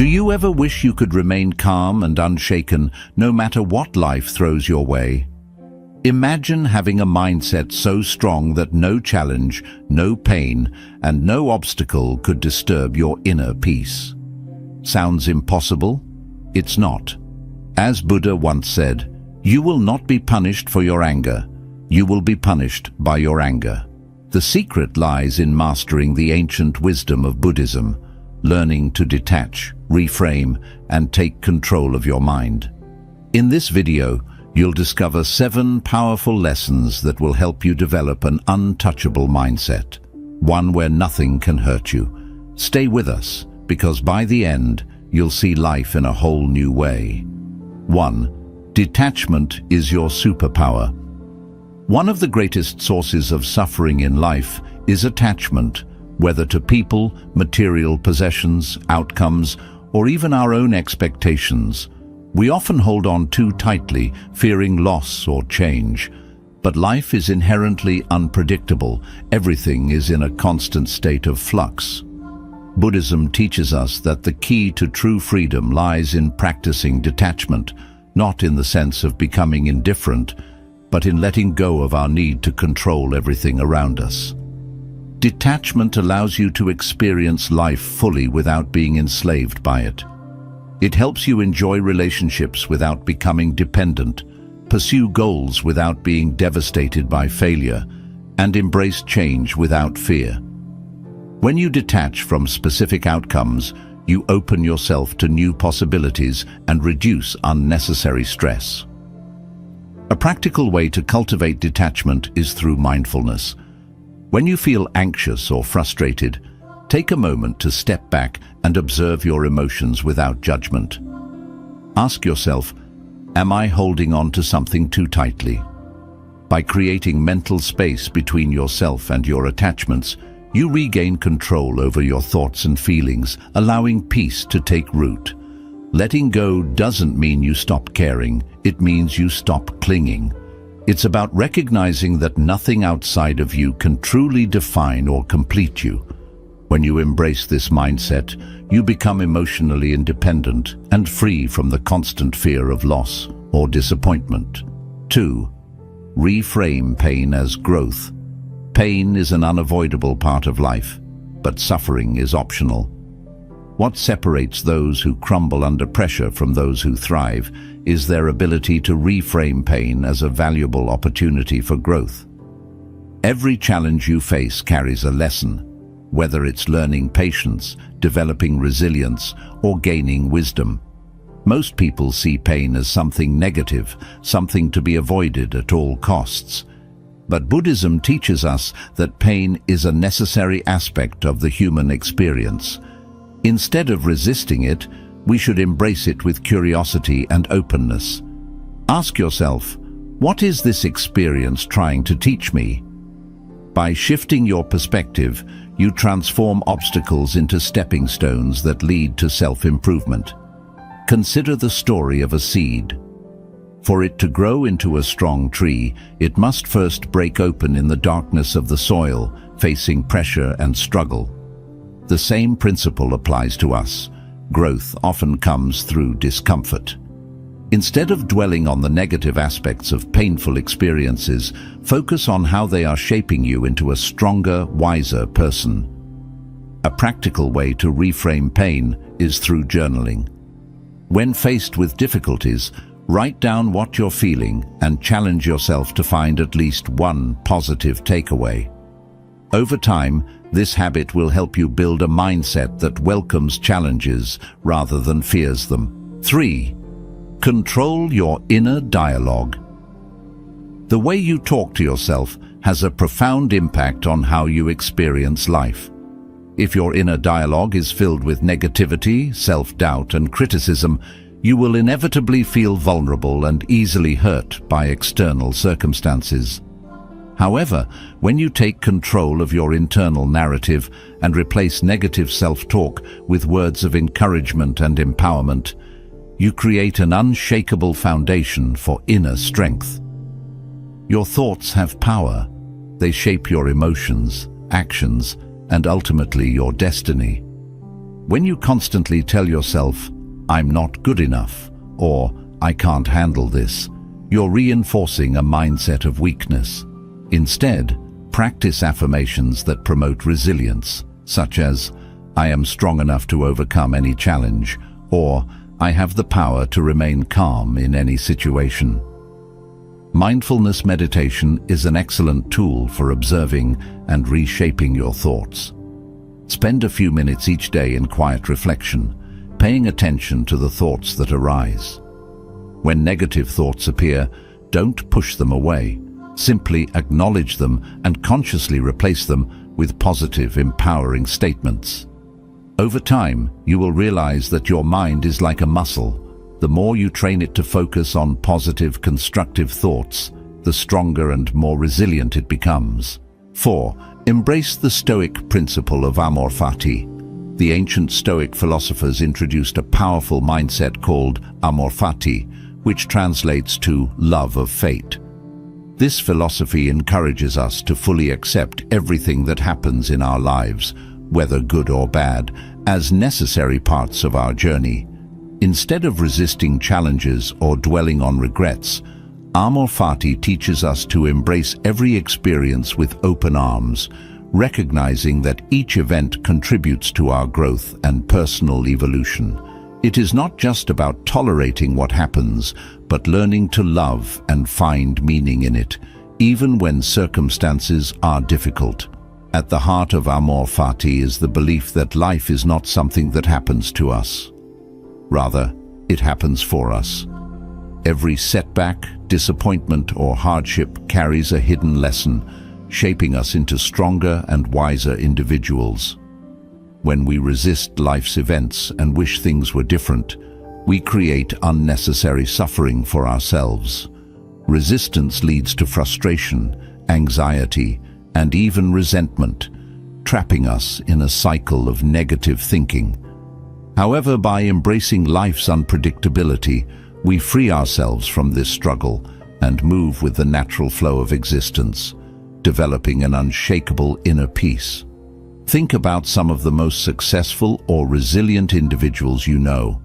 Do you ever wish you could remain calm and unshaken no matter what life throws your way? Imagine having a mindset so strong that no challenge, no pain, and no obstacle could disturb your inner peace. Sounds impossible? It's not. As Buddha once said, "You will not be punished for your anger. You will be punished by your anger." The secret lies in mastering the ancient wisdom of Buddhism, learning to detach, reframe, and take control of your mind. In this video, you'll discover 7 powerful lessons that will help you develop an untouchable mindset, one where nothing can hurt you. Stay with us, because by the end, you'll see life in a whole new way. 1. Detachment is your superpower. One of the greatest sources of suffering in life is attachment, whether to people, material possessions, outcomes, or even our own expectations. We often hold on too tightly, fearing loss or change. But life is inherently unpredictable. Everything is in a constant state of flux. Buddhism teaches us that the key to true freedom lies in practicing detachment, not in the sense of becoming indifferent, but in letting go of our need to control everything around us. Detachment allows you to experience life fully without being enslaved by it. It helps you enjoy relationships without becoming dependent, pursue goals without being devastated by failure, and embrace change without fear. When you detach from specific outcomes, you open yourself to new possibilities and reduce unnecessary stress. A practical way to cultivate detachment is through mindfulness. When you feel anxious or frustrated, take a moment to step back and observe your emotions without judgment. Ask yourself, am I holding on to something too tightly? By creating mental space between yourself and your attachments, you regain control over your thoughts and feelings, allowing peace to take root. Letting go doesn't mean you stop caring, it means you stop clinging. It's about recognizing that nothing outside of you can truly define or complete you. When you embrace this mindset, you become emotionally independent and free from the constant fear of loss or disappointment. 2. Reframe pain as growth. Pain is an unavoidable part of life, but suffering is optional. What separates those who crumble under pressure from those who thrive is their ability to reframe pain as a valuable opportunity for growth. Every challenge you face carries a lesson, whether it's learning patience, developing resilience, or gaining wisdom. Most people see pain as something negative, something to be avoided at all costs. But Buddhism teaches us that pain is a necessary aspect of the human experience. Instead of resisting it, we should embrace it with curiosity and openness. Ask yourself, what is this experience trying to teach me? By shifting your perspective, you transform obstacles into stepping stones that lead to self-improvement. Consider the story of a seed. For it to grow into a strong tree, it must first break open in the darkness of the soil, facing pressure and struggle. The same principle applies to us. Growth often comes through discomfort. Instead of dwelling on the negative aspects of painful experiences, focus on how they are shaping you into a stronger, wiser person. A practical way to reframe pain is through journaling. When faced with difficulties, write down what you're feeling and challenge yourself to find at least one positive takeaway. Over time, this habit will help you build a mindset that welcomes challenges rather than fears them. 3. Control your inner dialogue. The way you talk to yourself has a profound impact on how you experience life. If your inner dialogue is filled with negativity, self-doubt, and criticism, you will inevitably feel vulnerable and easily hurt by external circumstances. However, when you take control of your internal narrative and replace negative self-talk with words of encouragement and empowerment, you create an unshakable foundation for inner strength. Your thoughts have power. They shape your emotions, actions, and ultimately your destiny. When you constantly tell yourself, "I'm not good enough," or "I can't handle this," you're reinforcing a mindset of weakness. Instead, practice affirmations that promote resilience, such as, "I am strong enough to overcome any challenge," or "I have the power to remain calm in any situation." Mindfulness meditation is an excellent tool for observing and reshaping your thoughts. Spend a few minutes each day in quiet reflection, paying attention to the thoughts that arise. When negative thoughts appear, don't push them away. Simply acknowledge them and consciously replace them with positive, empowering statements. Over time, you will realize that your mind is like a muscle. The more you train it to focus on positive, constructive thoughts, the stronger and more resilient it becomes. 4. Embrace the Stoic principle of amor fati. The ancient Stoic philosophers introduced a powerful mindset called amor fati, which translates to love of fate. This philosophy encourages us to fully accept everything that happens in our lives, whether good or bad, as necessary parts of our journey. Instead of resisting challenges or dwelling on regrets, amor fati teaches us to embrace every experience with open arms, recognizing that each event contributes to our growth and personal evolution. It is not just about tolerating what happens, but learning to love and find meaning in it, even when circumstances are difficult. At the heart of amor fati is the belief that life is not something that happens to us. Rather, it happens for us. Every setback, disappointment, or hardship carries a hidden lesson, shaping us into stronger and wiser individuals. When we resist life's events and wish things were different, we create unnecessary suffering for ourselves. Resistance leads to frustration, anxiety, and even resentment, trapping us in a cycle of negative thinking. However, by embracing life's unpredictability, we free ourselves from this struggle and move with the natural flow of existence, developing an unshakable inner peace. Think about some of the most successful or resilient individuals you know.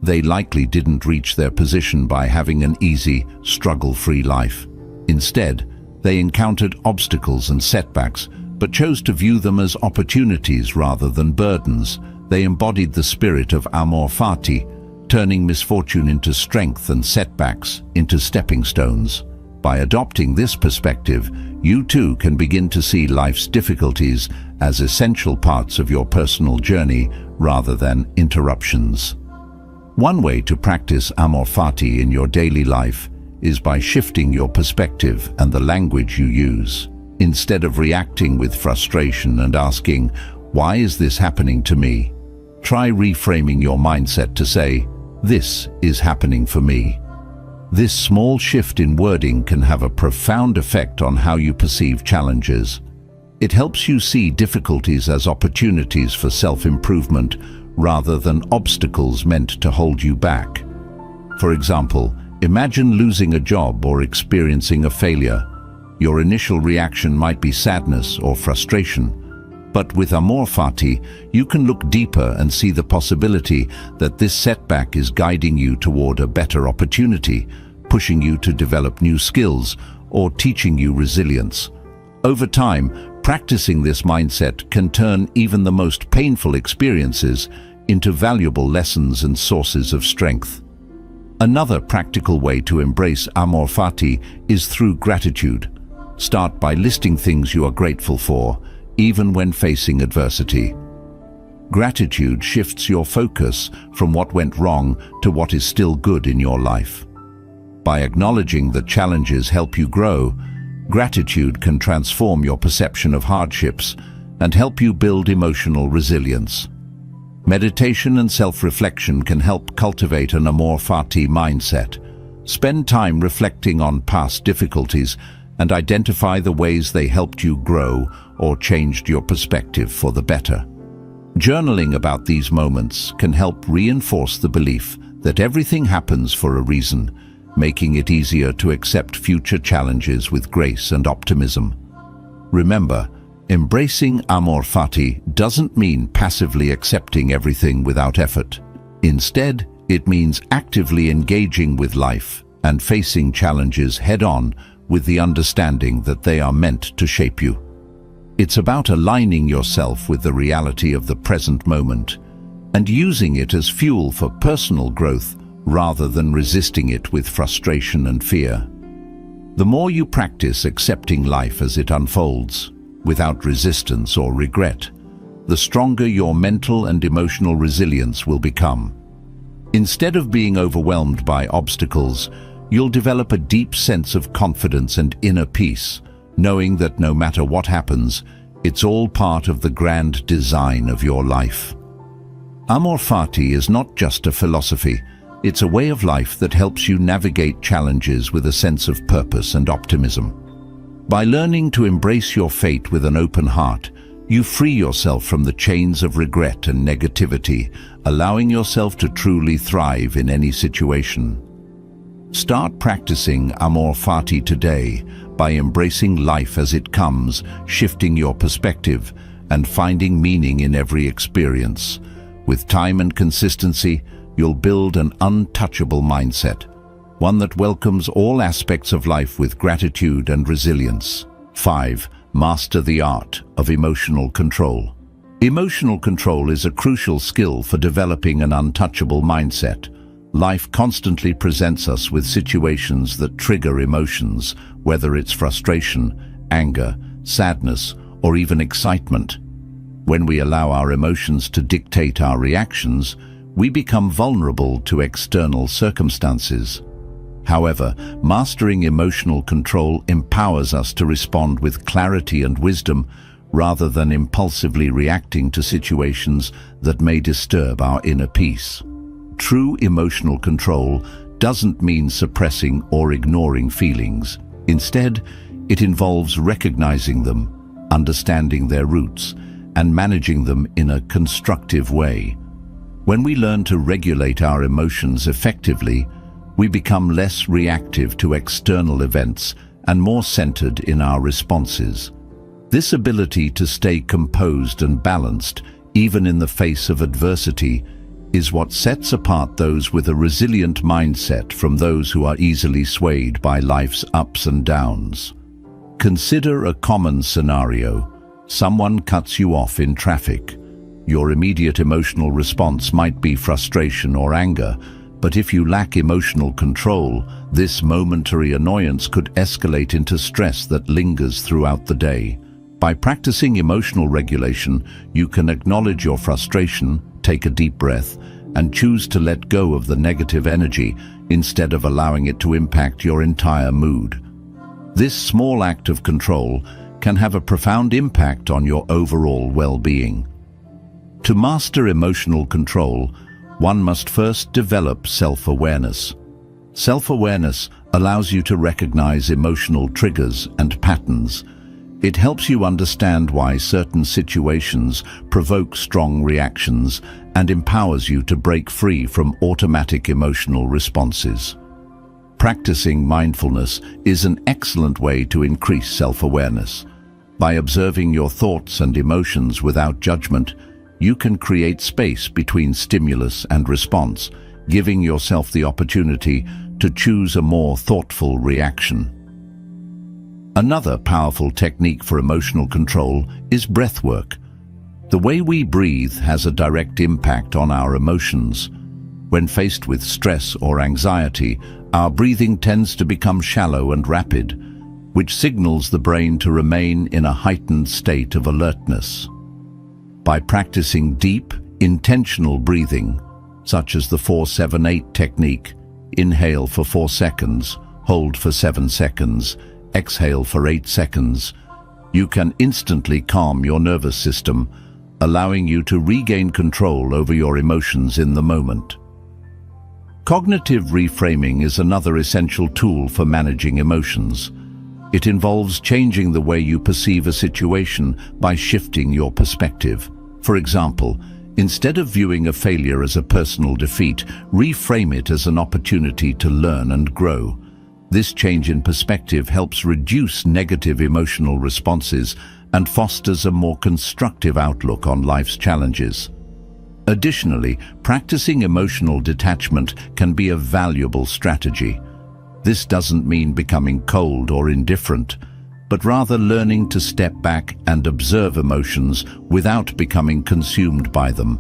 They likely didn't reach their position by having an easy, struggle-free life. Instead, they encountered obstacles and setbacks, but chose to view them as opportunities rather than burdens. They embodied the spirit of amor fati, turning misfortune into strength and setbacks into stepping stones. By adopting this perspective, you too can begin to see life's difficulties as essential parts of your personal journey rather than interruptions. One way to practice amor fati in your daily life is by shifting your perspective and the language you use. Instead of reacting with frustration and asking, "Why is this happening to me?" try reframing your mindset to say, "This is happening for me." This small shift in wording can have a profound effect on how you perceive challenges. It helps you see difficulties as opportunities for self-improvement rather than obstacles meant to hold you back. For example, imagine losing a job or experiencing a failure. Your initial reaction might be sadness or frustration. But with amor fati, you can look deeper and see the possibility that this setback is guiding you toward a better opportunity, pushing you to develop new skills, or teaching you resilience. Over time, practicing this mindset can turn even the most painful experiences into valuable lessons and sources of strength. Another practical way to embrace amor fati is through gratitude. Start by listing things you are grateful for, even when facing adversity. Gratitude shifts your focus from what went wrong to what is still good in your life. By acknowledging that challenges help you grow, gratitude can transform your perception of hardships and help you build emotional resilience. Meditation and self-reflection can help cultivate an amor fati mindset. Spend time reflecting on past difficulties and identify the ways they helped you grow or changed your perspective for the better. Journaling about these moments can help reinforce the belief that everything happens for a reason, making it easier to accept future challenges with grace and optimism. Remember, Embracing amor fati doesn't mean passively accepting everything without effort. Instead, it means actively engaging with life and facing challenges head-on with the understanding that they are meant to shape you. It's about aligning yourself with the reality of the present moment and using it as fuel for personal growth rather than resisting it with frustration and fear. The more you practice accepting life as it unfolds, without resistance or regret, the stronger your mental and emotional resilience will become. Instead of being overwhelmed by obstacles, you'll develop a deep sense of confidence and inner peace, knowing that no matter what happens, it's all part of the grand design of your life. Amor fati is not just a philosophy, it's a way of life that helps you navigate challenges with a sense of purpose and optimism. By learning to embrace your fate with an open heart, you free yourself from the chains of regret and negativity, allowing yourself to truly thrive in any situation. Start practicing amor fati today by embracing life as it comes, shifting your perspective, and finding meaning in every experience. With time and consistency, you'll build an untouchable mindset, one that welcomes all aspects of life with gratitude and resilience. 5. Master the art of emotional control. Emotional control is a crucial skill for developing an untouchable mindset. Life constantly presents us with situations that trigger emotions, whether it's frustration, anger, sadness, or even excitement. When we allow our emotions to dictate our reactions, we become vulnerable to external circumstances. However, mastering emotional control empowers us to respond with clarity and wisdom rather than impulsively reacting to situations that may disturb our inner peace. True emotional control doesn't mean suppressing or ignoring feelings. Instead, it involves recognizing them, understanding their roots, and managing them in a constructive way. When we learn to regulate our emotions effectively, we become less reactive to external events and more centered in our responses. This ability to stay composed and balanced, even in the face of adversity, is what sets apart those with a resilient mindset from those who are easily swayed by life's ups and downs. Consider a common scenario. Someone cuts you off in traffic. Your immediate emotional response might be frustration or anger, but if you lack emotional control, this momentary annoyance could escalate into stress that lingers throughout the day. By practicing emotional regulation, you can acknowledge your frustration, take a deep breath, and choose to let go of the negative energy instead of allowing it to impact your entire mood. This small act of control can have a profound impact on your overall well-being. To master emotional control, one must first develop self-awareness. Self-awareness allows you to recognize emotional triggers and patterns. It helps you understand why certain situations provoke strong reactions and empowers you to break free from automatic emotional responses. Practicing mindfulness is an excellent way to increase self-awareness. By observing your thoughts and emotions without judgment, you can create space between stimulus and response, giving yourself the opportunity to choose a more thoughtful reaction. Another powerful technique for emotional control is breath work. The way we breathe has a direct impact on our emotions. When faced with stress or anxiety, our breathing tends to become shallow and rapid, which signals the brain to remain in a heightened state of alertness. By practicing deep, intentional breathing, such as the 4-7-8 technique, inhale for 4 seconds, hold for 7 seconds, exhale for 8 seconds, you can instantly calm your nervous system, allowing you to regain control over your emotions in the moment. Cognitive reframing is another essential tool for managing emotions. It involves changing the way you perceive a situation by shifting your perspective. For example, instead of viewing a failure as a personal defeat, reframe it as an opportunity to learn and grow. This change in perspective helps reduce negative emotional responses and fosters a more constructive outlook on life's challenges. Additionally, practicing emotional detachment can be a valuable strategy. This doesn't mean becoming cold or indifferent, but rather learning to step back and observe emotions without becoming consumed by them.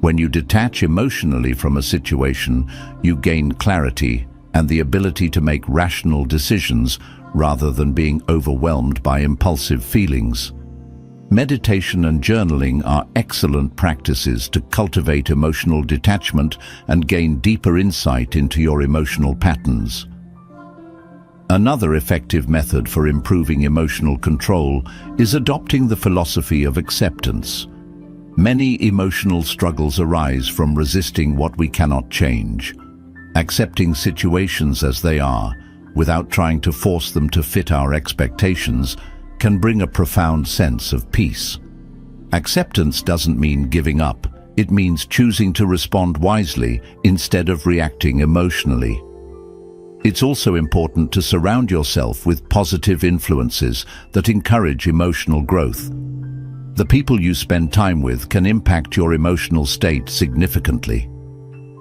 When you detach emotionally from a situation, you gain clarity and the ability to make rational decisions rather than being overwhelmed by impulsive feelings. Meditation and journaling are excellent practices to cultivate emotional detachment and gain deeper insight into your emotional patterns. Another effective method for improving emotional control is adopting the philosophy of acceptance. Many emotional struggles arise from resisting what we cannot change. Accepting situations as they are, without trying to force them to fit our expectations, can bring a profound sense of peace. Acceptance doesn't mean giving up. It means choosing to respond wisely instead of reacting emotionally. It's also important to surround yourself with positive influences that encourage emotional growth. The people you spend time with can impact your emotional state significantly.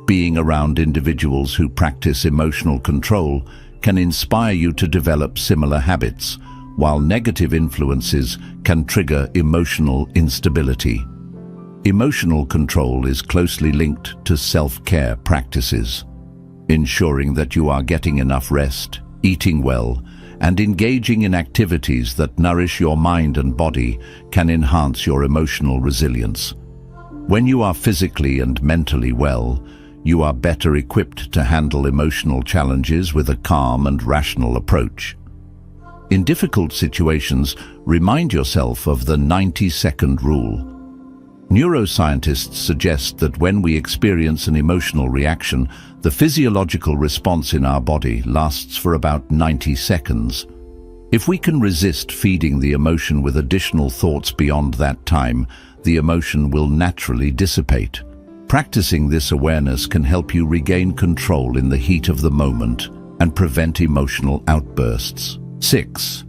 Being around individuals who practice emotional control can inspire you to develop similar habits, while negative influences can trigger emotional instability. Emotional control is closely linked to self-care practices. Ensuring that you are getting enough rest, eating well, and engaging in activities that nourish your mind and body can enhance your emotional resilience. When you are physically and mentally well, you are better equipped to handle emotional challenges with a calm and rational approach. In difficult situations, remind yourself of the 90-second rule. Neuroscientists suggest that when we experience an emotional reaction, the physiological response in our body lasts for about 90 seconds. If we can resist feeding the emotion with additional thoughts beyond that time, the emotion will naturally dissipate. Practicing this awareness can help you regain control in the heat of the moment and prevent emotional outbursts. 6.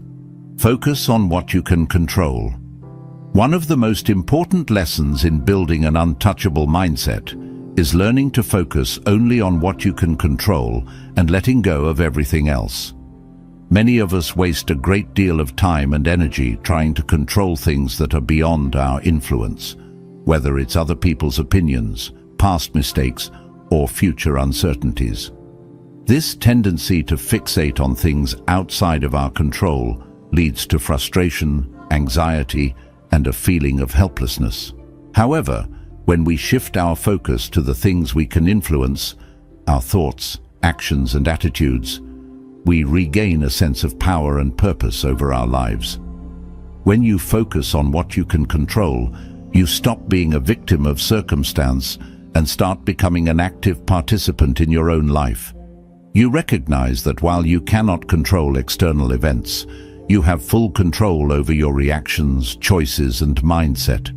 Focus on what you can control. One of the most important lessons in building an untouchable mindset is learning to focus only on what you can control and letting go of everything else. Many of us waste a great deal of time and energy trying to control things that are beyond our influence, whether it's other people's opinions, past mistakes, or future uncertainties. This tendency to fixate on things outside of our control leads to frustration, anxiety, and a feeling of helplessness. However, when we shift our focus to the things we can influence, our thoughts, actions, and attitudes, we regain a sense of power and purpose over our lives. When you focus on what you can control, you stop being a victim of circumstance and start becoming an active participant in your own life. You recognize that while you cannot control external events, you have full control over your reactions, choices, and mindset.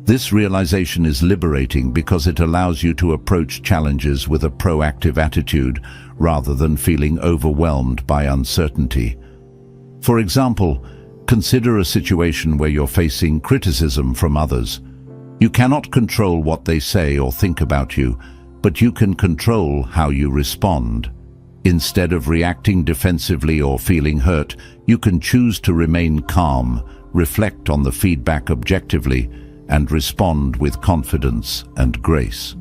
This realization is liberating because it allows you to approach challenges with a proactive attitude rather than feeling overwhelmed by uncertainty. For example, consider a situation where you're facing criticism from others. You cannot control what they say or think about you, but you can control how you respond. Instead of reacting defensively or feeling hurt, you can choose to remain calm, reflect on the feedback objectively, and respond with confidence and grace.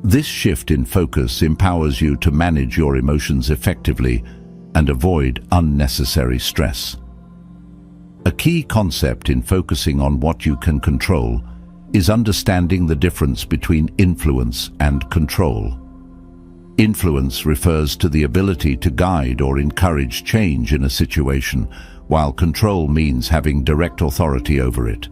This shift in focus empowers you to manage your emotions effectively and avoid unnecessary stress. A key concept in focusing on what you can control is understanding the difference between influence and control. Influence refers to the ability to guide or encourage change in a situation, while control means having direct authority over it.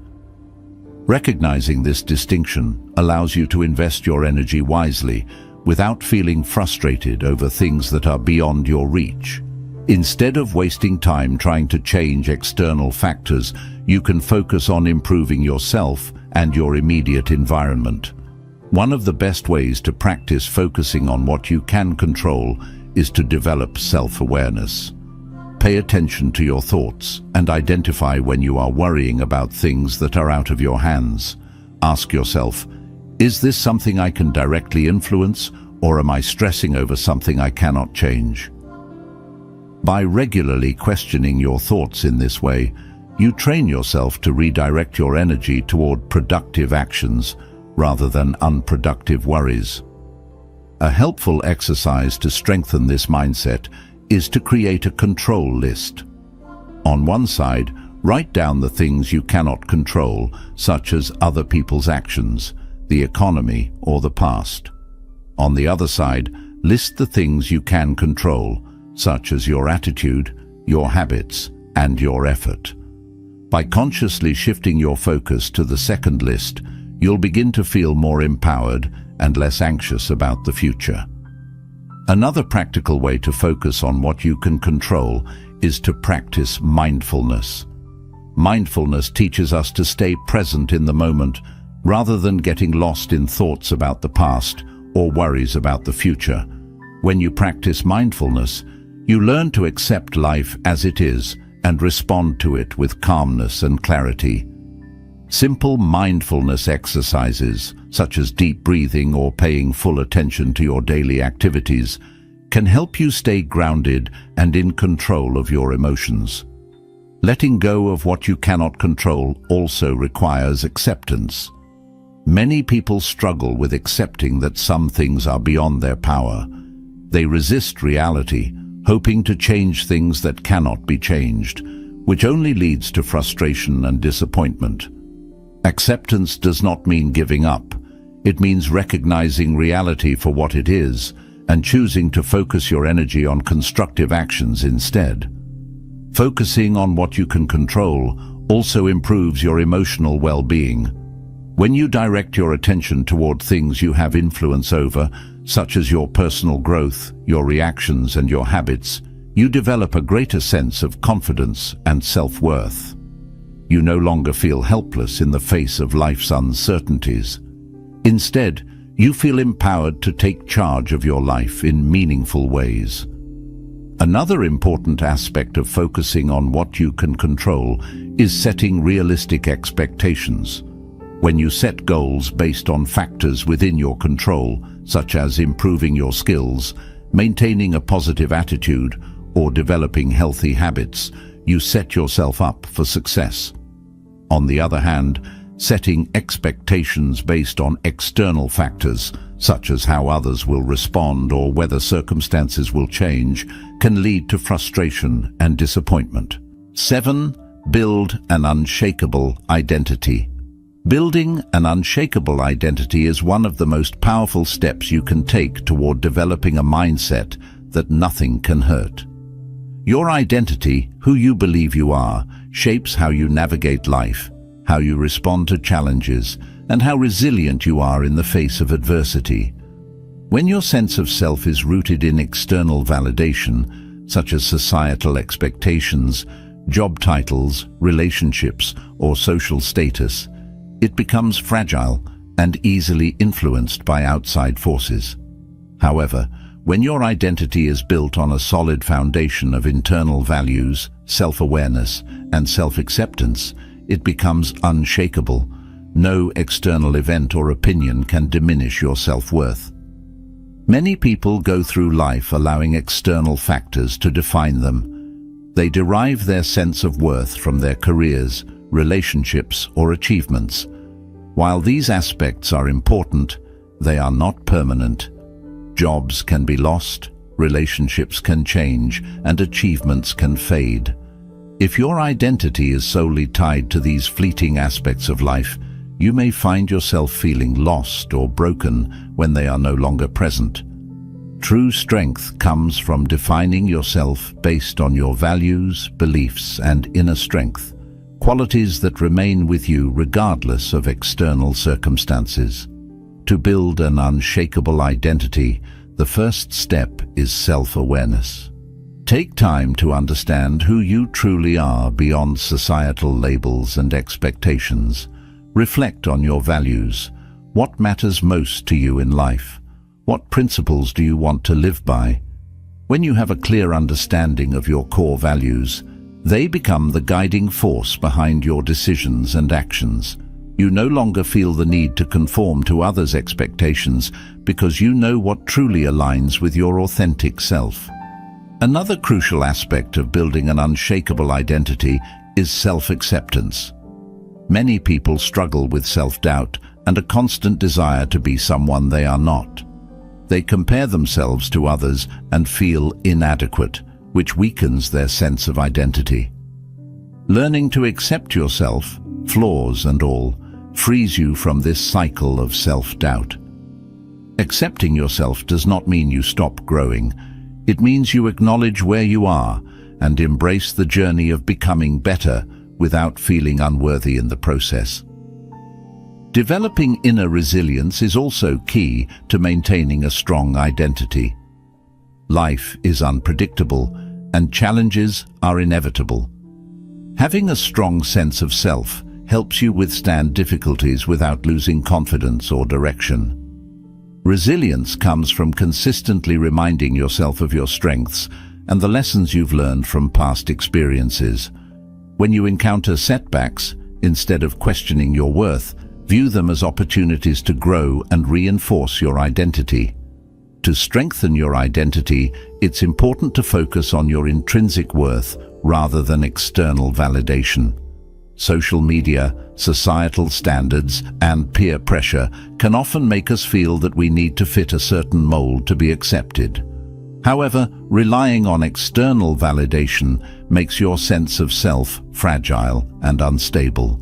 Recognizing this distinction allows you to invest your energy wisely without feeling frustrated over things that are beyond your reach. Instead of wasting time trying to change external factors, you can focus on improving yourself and your immediate environment. One of the best ways to practice focusing on what you can control is to develop self-awareness. Pay attention to your thoughts and identify when you are worrying about things that are out of your hands. Ask yourself, is this something I can directly influence, or am I stressing over something I cannot change? By regularly questioning your thoughts in this way, you train yourself to redirect your energy toward productive actions rather than unproductive worries. A helpful exercise to strengthen this mindset is to create a control list. On one side, write down the things you cannot control, such as other people's actions, the economy, or the past. On the other side, list the things you can control, such as your attitude, your habits, and your effort. By consciously shifting your focus to the second list, you'll begin to feel more empowered and less anxious about the future. Another practical way to focus on what you can control is to practice mindfulness. Mindfulness teaches us to stay present in the moment rather than getting lost in thoughts about the past or worries about the future. When you practice mindfulness, you learn to accept life as it is and respond to it with calmness and clarity. Simple mindfulness exercises, such as deep breathing or paying full attention to your daily activities, can help you stay grounded and in control of your emotions. Letting go of what you cannot control also requires acceptance. Many people struggle with accepting that some things are beyond their power. They resist reality, hoping to change things that cannot be changed, which only leads to frustration and disappointment. Acceptance does not mean giving up. It means recognizing reality for what it is and choosing to focus your energy on constructive actions instead. Focusing on what you can control also improves your emotional well-being. When you direct your attention toward things you have influence over, such as your personal growth, your reactions, and your habits, you develop a greater sense of confidence and self-worth. You no longer feel helpless in the face of life's uncertainties. Instead, you feel empowered to take charge of your life in meaningful ways. Another important aspect of focusing on what you can control is setting realistic expectations. When you set goals based on factors within your control, such as improving your skills, maintaining a positive attitude, or developing healthy habits, you set yourself up for success. On the other hand, setting expectations based on external factors, such as how others will respond or whether circumstances will change, can lead to frustration and disappointment. 7. Build an unshakable identity. Building an unshakable identity is one of the most powerful steps you can take toward developing a mindset that nothing can hurt. Your identity, who you believe you are, shapes how you navigate life, how you respond to challenges, and how resilient you are in the face of adversity. When your sense of self is rooted in external validation, such as societal expectations, job titles, relationships, or social status, it becomes fragile and easily influenced by outside forces. However, when your identity is built on a solid foundation of internal values, self-awareness, and self-acceptance, it becomes unshakable. No external event or opinion can diminish your self-worth. Many people go through life allowing external factors to define them. They derive their sense of worth from their careers, relationships, or achievements. While these aspects are important, they are not permanent. Jobs can be lost, relationships can change, and achievements can fade. If your identity is solely tied to these fleeting aspects of life, you may find yourself feeling lost or broken when they are no longer present. True strength comes from defining yourself based on your values, beliefs, and inner strength, qualities that remain with you regardless of external circumstances. To build an unshakable identity, the first step is self-awareness. Take time to understand who you truly are beyond societal labels and expectations. Reflect on your values. What matters most to you in life? What principles do you want to live by? When you have a clear understanding of your core values, they become the guiding force behind your decisions and actions. You no longer feel the need to conform to others' expectations because you know what truly aligns with your authentic self. Another crucial aspect of building an unshakable identity is self-acceptance. Many people struggle with self-doubt and a constant desire to be someone they are not. They compare themselves to others and feel inadequate, which weakens their sense of identity. Learning to accept yourself, flaws and all, frees you from this cycle of self-doubt. Accepting yourself does not mean you stop growing. It means you acknowledge where you are and embrace the journey of becoming better without feeling unworthy in the process. Developing inner resilience is also key to maintaining a strong identity. Life is unpredictable and challenges are inevitable. Having a strong sense of self helps you withstand difficulties without losing confidence or direction. Resilience comes from consistently reminding yourself of your strengths and the lessons you've learned from past experiences. When you encounter setbacks, instead of questioning your worth, view them as opportunities to grow and reinforce your identity. To strengthen your identity, it's important to focus on your intrinsic worth rather than external validation. Social media, societal standards, and peer pressure can often make us feel that we need to fit a certain mold to be accepted. However, relying on external validation makes your sense of self fragile and unstable.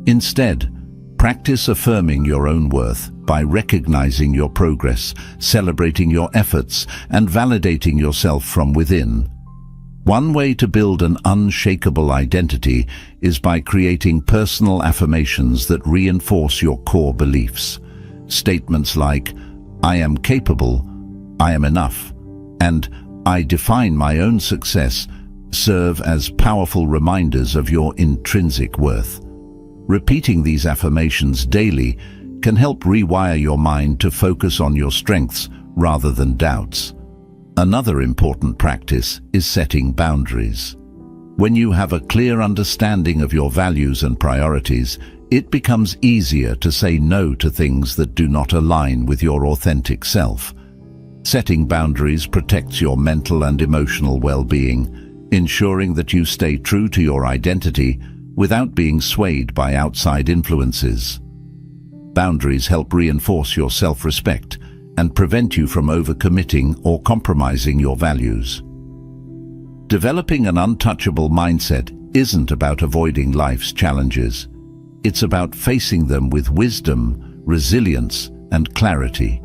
Instead, practice affirming your own worth by recognizing your progress, celebrating your efforts, and validating yourself from within. One way to build an unshakable identity is by creating personal affirmations that reinforce your core beliefs. Statements like, "I am capable," "I am enough," and "I define my own success" serve as powerful reminders of your intrinsic worth. Repeating these affirmations daily can help rewire your mind to focus on your strengths rather than doubts. Another important practice is setting boundaries. When you have a clear understanding of your values and priorities, it becomes easier to say no to things that do not align with your authentic self. Setting boundaries protects your mental and emotional well-being, ensuring that you stay true to your identity without being swayed by outside influences. Boundaries help reinforce your self-respect and prevent you from overcommitting or compromising your values. Developing an untouchable mindset isn't about avoiding life's challenges. It's about facing them with wisdom, resilience, and clarity.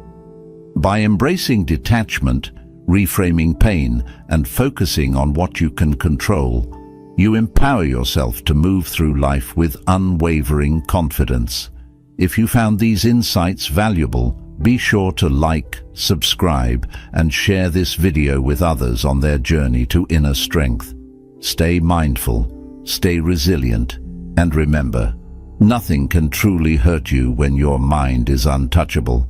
By embracing detachment, reframing pain, and focusing on what you can control, you empower yourself to move through life with unwavering confidence. If you found these insights valuable, be sure to like, subscribe, and share this video with others on their journey to inner strength. Stay mindful, stay resilient, and remember, nothing can truly hurt you when your mind is untouchable.